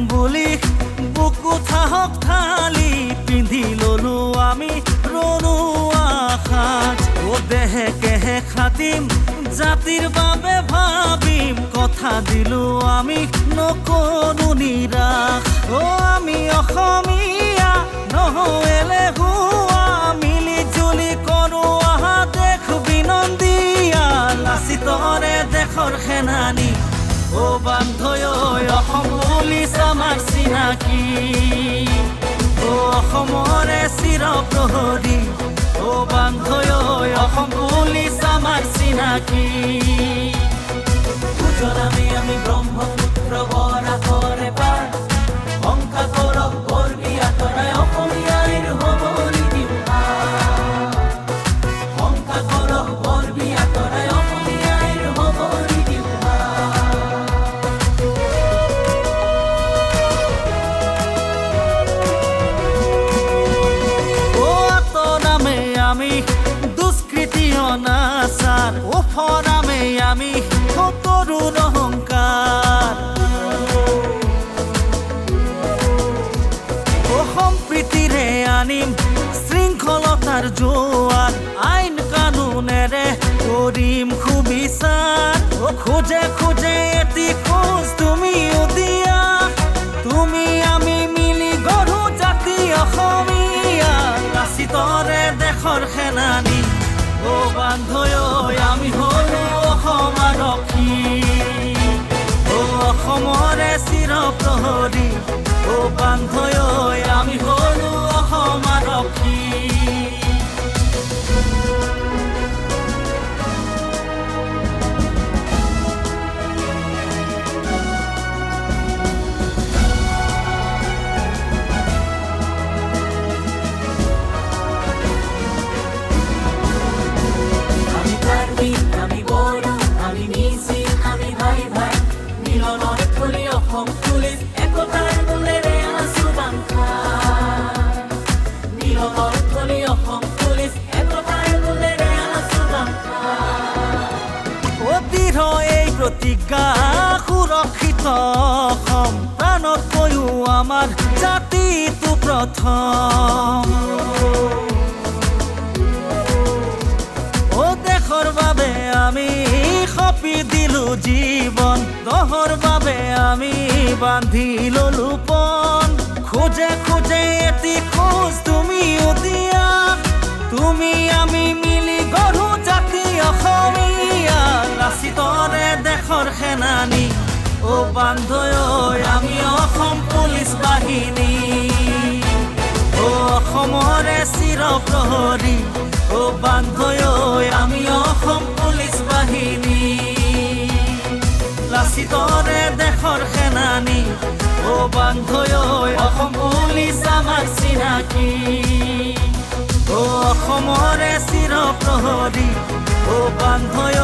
বুলি বুকু থাহক থালি পিন্ধি ললো আমি ৰণুৱা সাজ দেহে কেহে খাটিম জাতিৰ বাবে ভাবিম কথা দিলো আমি নকৰো নিৰাশ আমি অসমীয়া নহ'লে হুৱা মিলি জুলি কৰো আহা দেশ বিনন্দীয়া লাচিতৰে দেশৰ সেনানী বান্ধৈ অসম পুলিচ আমাৰ চিনাকি অসমৰে চিৰ প্ৰহৰী বান্ধৈ অসম পুলিচ আমাৰ চিনাকি গুজৰামী আমি ব্ৰহ্মপুত্ৰ বৰাকৰে পাৰ শংকা কৰক বৰ্গী আঁতৰাই অসমীয়াৰ হবৰি দিওঁ শংকা কৰক বৰ্গী আঁতৰাই অসমীয়াৰ হবৰি দিওঁ আমি দুষ্কৃতি অনাচাৰ ওফৰামে আমি তৰুণ অহংকাৰ সম্প্ৰীতিৰে আনিম শৃংখলতাৰ জোৱাৰ আইন কানুনেৰে কৰিম সুবিচাৰ খোজে খোজে এটি খোজ তুমিও দিয়া তুমি আমি মিলি গঢ়ো জাতি অসমীয়া লাচিতৰে দেশৰ সেনানী বান্ধৈ আমি হলো অসম আৰক্ষী অসমৰে চিৰ প্ৰহৰী বান্ধৈ আমি হলো অসম আৰক্ষী অসম পুলিচ একতাৰ দোলেৰে আছো বান্ধা নীলমৰ থলি অসম পুলিচ একতাৰ দোলেৰে আছো বান্ধা অতিৰ এই প্ৰতিজ্ঞা সুৰক্ষিত অসম প্ৰাণতকৈও আমাৰ জাতিটো প্ৰথম দেশৰ বাবে আমি সপি দিলো জীৱন দহৰ বাবে আমি বান্ধি ললো পণ খোজে খোজে এটি খোজ তুমিও দিয়া তুমি আমি মিলি গঢ়ো জাতি অসমীয়া লাচিতৰে দেশৰ সেনানী বান্ধৈ আমি অসম পুলিচ বাহিনী অসমৰে চিৰ প্ৰহৰী বান্ধৈ আমি অসম পুলিচ বাহিনী লাচিতৰে দেশৰ সেনানী বান্ধৈ অসম পুলিচ আমাৰ চিনাকি অসমৰে চিৰ প্ৰহৰী বান্ধৈ